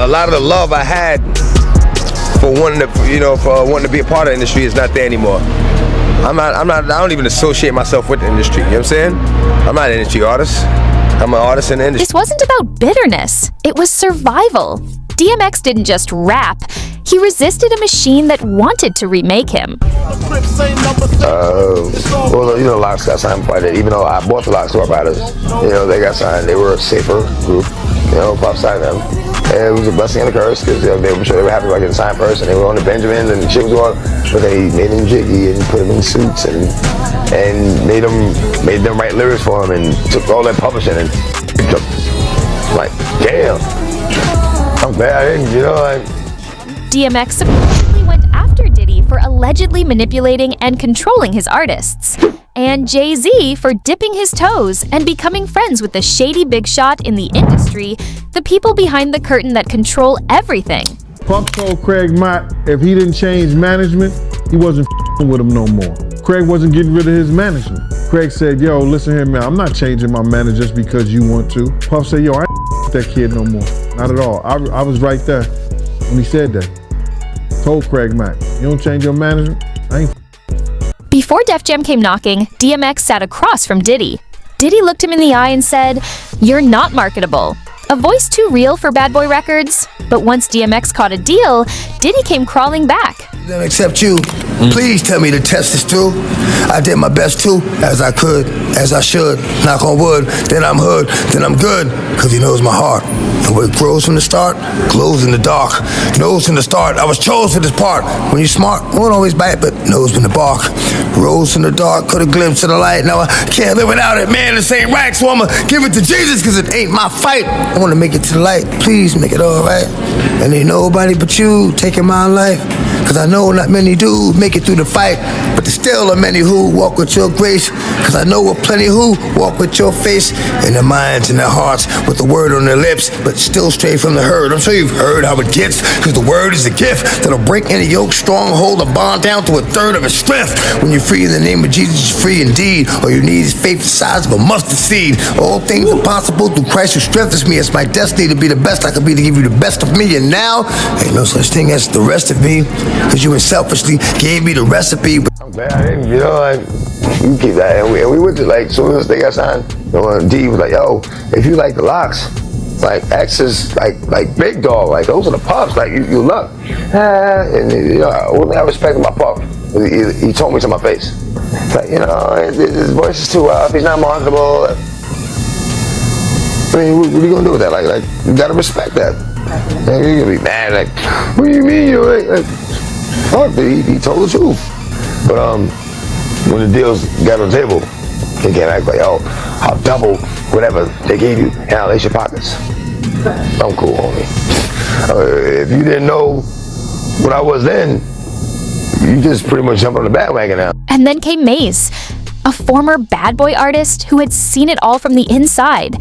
a lot of the love I had for wanting to be a part of the industry is not there anymore. I don't even associate myself with the industry, you know what I'm saying? I'm not an industry artist. I'm an artist in the industry. This wasn't about bitterness. It was survival. DMX didn't just rap. He resisted a machine that wanted to remake him. Well, Locks got signed before I did. Even though I bought the Locks to our riders, they got signed. They were a safer group. Pop signed them. And it was a blessing and a curse because they were happy about getting signed first, and they were on the Benjamins and shit was on. But they made him jiggy and put him in suits and made them write lyrics for him and took all that publishing and like, damn. I'm glad I didn't, DMX supposedly went after Diddy for allegedly manipulating and controlling his artists, and Jay-Z for dipping his toes and becoming friends with the shady big shot in the industry, the people behind the curtain that control everything. Puff told Craig Mack if he didn't change management, he wasn't with him no more. Craig wasn't getting rid of his management. Craig said, yo, listen here, man, I'm not changing my manager just because you want to. Puff said, yo, I ain't that kid no more. Not at all. I was right there when he said that. Told Craig Mack, you don't change your management, I ain't. Before Def Jam came knocking, DMX sat across from Diddy. Diddy looked him in the eye and said, "You're not marketable." A voice too real for Bad Boy Records. But once DMX caught a deal, Diddy came crawling back. Except you. Please tell me the test is through. I did my best too, as I could, as I should. Knock on wood, then I'm hood, then I'm good, cause he knows my heart. And what grows from the start, glows in the dark. Knows from the start, I was chosen for this part. When you're smart, won't always bite, but knows when to bark. Rose in the dark, caught a glimpse of the light. Now I can't live without it, man, this ain't right. So I'ma give it to Jesus, cause it ain't my fight. I wanna make it to the light, please make it alright. And ain't nobody but you taking my life. Cause I know not many do make it through the fight, but there's still are many who walk with your grace. Cause I know of plenty who walk with your face, in their minds and their hearts, with the word on their lips, but still straight from the herd. I'm sure you've heard how it gets, cause the word is a gift that'll break any yoke, stronghold, or bond down to a third of its strength. When you're free in the name of Jesus, you're free indeed. All you need is faith the size of a mustard seed. All things are possible through Christ who strengthens me. It's my destiny to be the best I can be, to give you the best of me. And now, ain't no such thing as the rest of me, cause you unselfishly gave me the recipe. I'm glad I didn't, you keep that. And we went to, like, as soon as they got signed, D was like, yo, if you like the Locks, like, X is like Big Dog, like, those are the Puffs, like, you luck. And, one thing I respect my Puff, he told me to my face. Like, his voice is too rough, he's not marketable. I mean, what are you gonna do with that? Like, you gotta respect that. Like, you're gonna be mad, like, what do you mean you're like fuck, he told the truth. But when the deals got on the table, they came back like, oh, I'll double whatever they gave you and I'll lace your pockets. I'm cool, homie. If you didn't know what I was then, you just pretty much jump on the bandwagon now. And then came Mase, a former Bad Boy artist who had seen it all from the inside.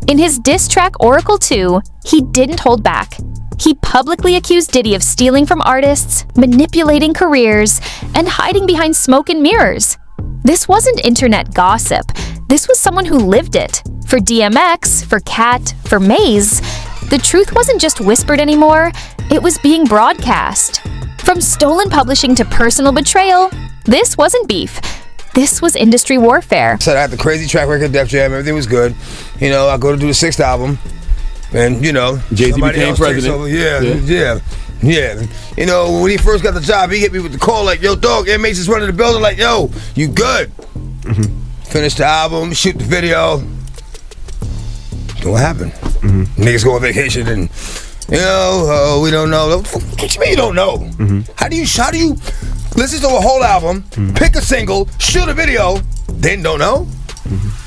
In his diss track Oracle 2, he didn't hold back. He publicly accused Diddy of stealing from artists, manipulating careers, and hiding behind smoke and mirrors. This wasn't internet gossip. This was someone who lived it. For DMX, for Katt, for Mase, the truth wasn't just whispered anymore, it was being broadcast. From stolen publishing to personal betrayal, this wasn't beef. This was industry warfare. So I had the crazy track record, Def Jam, everything was good. I go to do the 6th album. And Jay-Z became president. Yeah. When he first got the job, he hit me with the call like, yo, dog, Mase is running the building, like, yo, you good? Finish the album, shoot the video. What happened? Niggas go on vacation and, we don't know. What you mean you don't know? How do you listen to a whole album, pick a single, shoot a video, then don't know?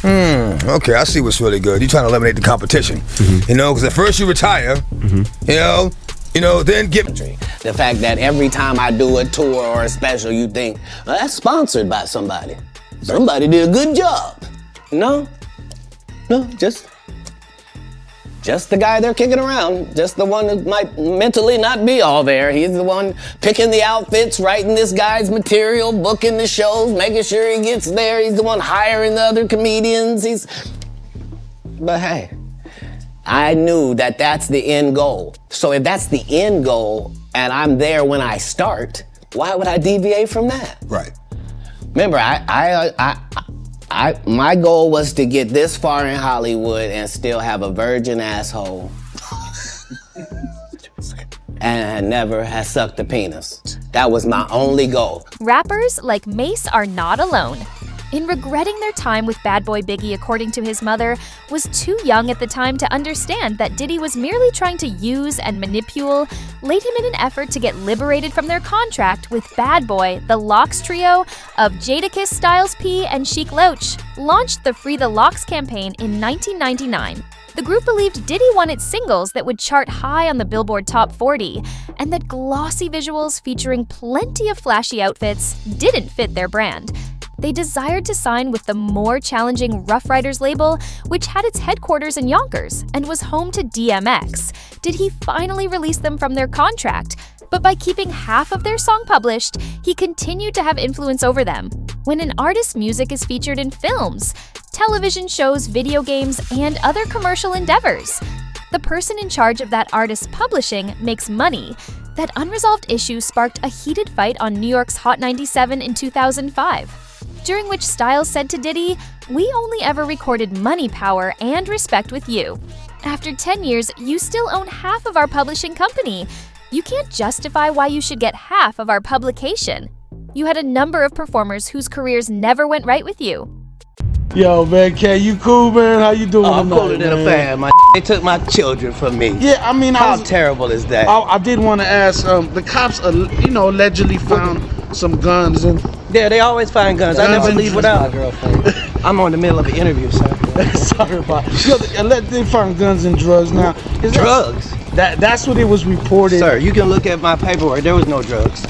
Okay, I see what's really good. You're trying to eliminate the competition, because at first you retire, then give the fact that every time I do a tour or a special, you think, well, that's sponsored by somebody. Somebody did a good job. No, just the guy they're kicking around, just the one who might mentally not be all there. He's the one picking the outfits, writing this guy's material, booking the shows, making sure he gets there. He's the one hiring the other comedians. But hey, I knew that that's the end goal. So if that's the end goal and I'm there when I start, why would I deviate from that? Right. Remember, my goal was to get this far in Hollywood and still have a virgin asshole. And never has sucked a penis. That was my only goal. Rappers like Mase are not alone. In regretting their time with bad boy Biggie, according to his mother, was too young at the time to understand that Diddy was merely trying to use and manipulate, laid him in an effort to get liberated from their contract with Bad Boy. The Lox trio of Jadakiss, Styles P, and Sheek Louch launched the Free the Lox campaign in 1999. The group believed Diddy wanted singles that would chart high on the Billboard Top 40, and that glossy visuals featuring plenty of flashy outfits didn't fit their brand. They desired to sign with the more challenging Rough Riders label, which had its headquarters in Yonkers and was home to DMX. Did he finally release them from their contract? But by keeping half of their song published, he continued to have influence over them. When an artist's music is featured in films, television shows, video games, and other commercial endeavors, the person in charge of that artist's publishing makes money. That unresolved issue sparked a heated fight on New York's Hot 97 in 2005. During which Styles said to Diddy, "We only ever recorded money, power, and respect with you. After 10 years, you still own half of our publishing company. You can't justify why you should get half of our publication. You had a number of performers whose careers never went right with you." Yo, man, Katt, you cool, man? How you doing I'm tonight, cooler than man? a fan, man. They took my children from me. Yeah, I mean, How terrible is that? I did want to ask, the cops, allegedly found some guns and... Yeah, they always find guns. I never leave without. I'm on the middle of an interview, sir. Sorry about they found guns and drugs now. Drugs? That's what it was reported. Sir, you can look at my paperwork. There was no drugs.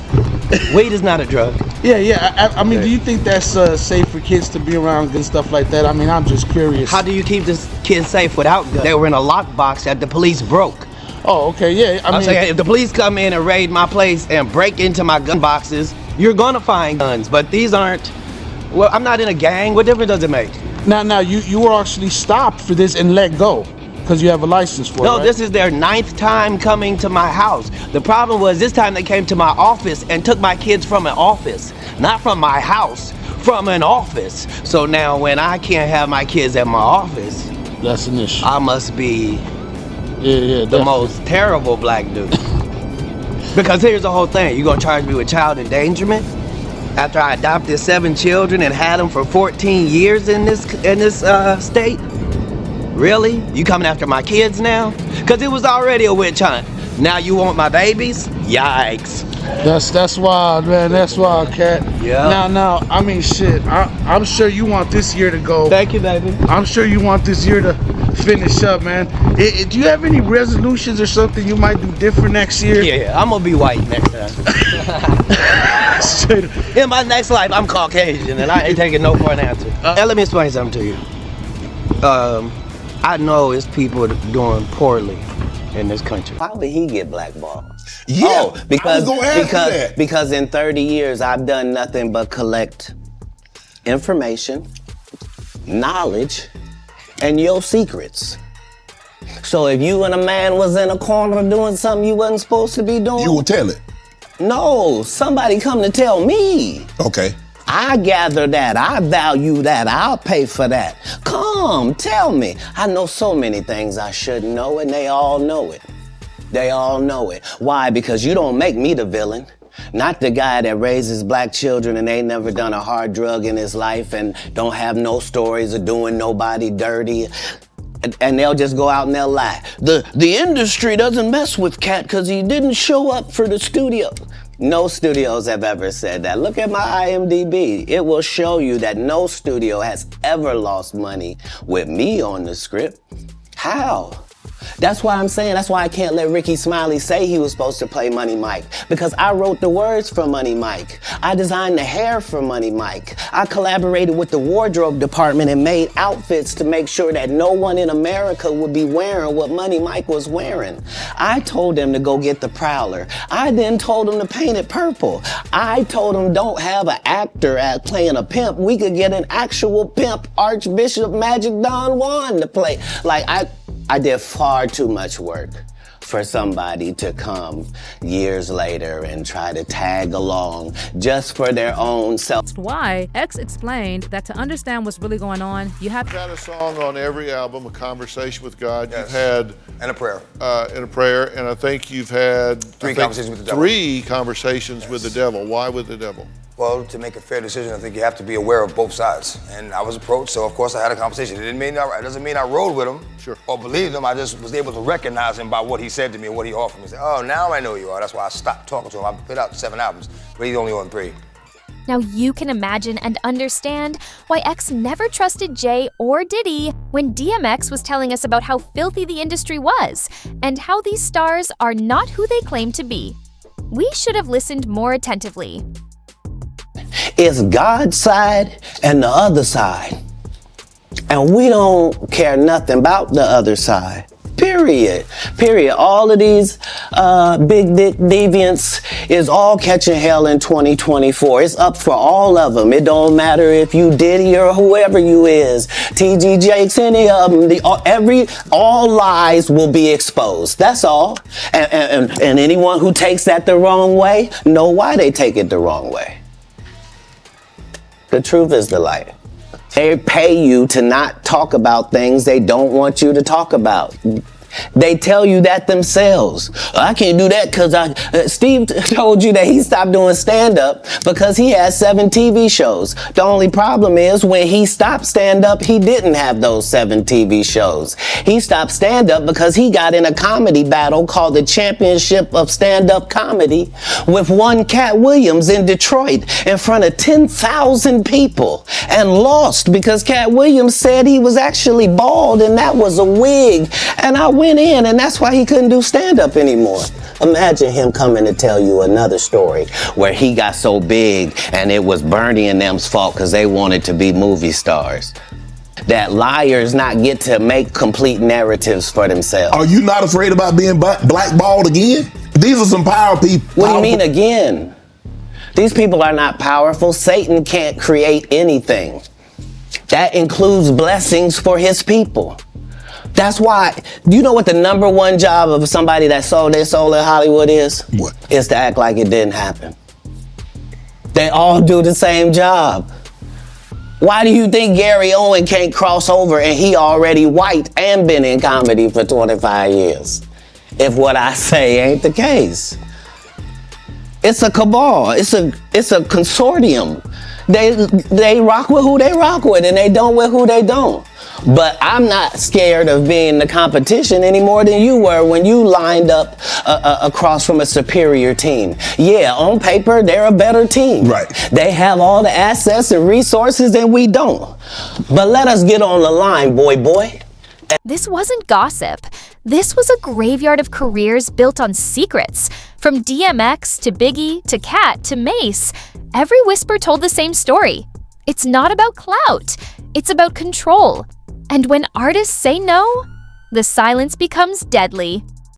Weed is not a drug. Yeah. I mean, do you think that's safe for kids to be around and stuff like that? I mean, I'm just curious. How do you keep this kid safe without guns? They were in a lockbox that the police broke. Oh, okay, yeah. I'm saying, if the police come in and raid my place and break into my gun boxes, you're gonna find guns, but these aren't, well, I'm not in a gang. What difference does it make? Now, you were actually stopped for this and let go, because you have a license for it, No, right? this is their 9th time coming to my house. The problem was this time they came to my office and took my kids from an office, not from my house, from an office. So now when I can't have my kids at my office, that's an issue. I must be the the most terrible black dude. Because here's the whole thing. You're gonna charge me with child endangerment after I adopted 7 children and had them for 14 years in this state? Really? You coming after my kids now? Because it was already a witch hunt. Now you want my babies? Yikes. That's wild, man. That's wild, Katt. Yeah. Now, I mean, shit. I'm sure you want this year to go. Thank you, baby. I'm sure you want this year to finish up, man. Do you have any resolutions or something you might do different next year? Yeah, I'm gonna be white next time. In my next life, I'm Caucasian, and I ain't taking no for an answer. Let me explain something to you. I know it's people doing poorly in this country. How did he get blackballed? Yeah, because in 30 years I've done nothing but collect information, knowledge, and your secrets. So if you and a man was in a corner doing something you wasn't supposed to be doing, you will tell it. No, somebody come to tell me. Okay. I gather that, I value that, I'll pay for that. Come, tell me. I know so many things I shouldn't know, and they all know it. They all know it. Why? Because you don't make me the villain. Not the guy that raises black children and ain't never done a hard drug in his life and don't have no stories of doing nobody dirty. And they'll just go out and they'll lie. The industry doesn't mess with Katt because he didn't show up for the studio. No studios have ever said that. Look at my IMDb. It will show you that no studio has ever lost money with me on the script. How? That's why I'm saying, that's why I can't let Ricky Smiley say he was supposed to play Money Mike. Because I wrote the words for Money Mike. I designed the hair for Money Mike. I collaborated with the wardrobe department and made outfits to make sure that no one in America would be wearing what Money Mike was wearing. I told them to go get the Prowler. I then told them to paint it purple. I told them don't have an actor playing a pimp. We could get an actual pimp, Archbishop Magic Don Juan, to play. I did far too much work for somebody to come years later and try to tag along just for their own self. Why, X explained that to understand what's really going on, you have You've had a song on every album, a conversation with God. Yes. You've had And a prayer. and a prayer, and I think you've had Three conversations with the devil. Three conversations with the devil. Why with the devil? Well, to make a fair decision, I think you have to be aware of both sides. And I was approached, so of course I had a conversation. It doesn't mean I rode with him or believed him. I just was able to recognize him by what he said to me and what he offered me. I said, oh, now I know who you are. That's why I stopped talking to him. I put out 7 albums, but he's only on 3. Now you can imagine and understand why X never trusted Jay or Diddy when DMX was telling us about how filthy the industry was and how these stars are not who they claim to be. We should have listened more attentively. It's God's side and the other side. And we don't care nothing about the other side. Period. All of these big dick deviants is all catching hell in 2024. It's up for all of them. It don't matter if you Diddy or whoever you is. TG Jakes, any of them. All lies will be exposed. That's all. And anyone who takes that the wrong way, know why they take it the wrong way. The truth is the light. They pay you to not talk about things they don't want you to talk about. They tell you that themselves. I can't do that because Steve told you that he stopped doing stand-up because he has 7 TV shows. The only problem is when he stopped stand-up, he didn't have those 7 TV shows. He stopped stand-up because he got in a comedy battle called the Championship of Stand-Up Comedy with one Katt Williams in Detroit in front of 10,000 people and lost because Katt Williams said he was actually bald and that was a wig. And I went in, and that's why he couldn't do stand-up anymore. Imagine him coming to tell you another story where he got so big and it was Bernie and them's fault because they wanted to be movie stars. That liars not get to make complete narratives for themselves. Are you not afraid about being blackballed again? These are some power people. What do you mean again? These people are not powerful. Satan can't create anything. That includes blessings for his people. That's why, you know what the number one job of somebody that sold their soul in Hollywood is? What? Is to act like it didn't happen. They all do the same job. Why do you think Gary Owen can't cross over and he already white and been in comedy for 25 years? If what I say ain't the case. It's a cabal. It's a consortium. They rock with who they rock with and they don't with who they don't. But I'm not scared of being the competition any more than you were when you lined up across from a superior team. Yeah, on paper, they're a better team. Right. They have all the assets and resources and we don't. But let us get on the line, boy. This wasn't gossip. This was a graveyard of careers built on secrets. From DMX to Biggie to Katt to Mase, every whisper told the same story. It's not about clout. It's about control. And when artists say no, the silence becomes deadly.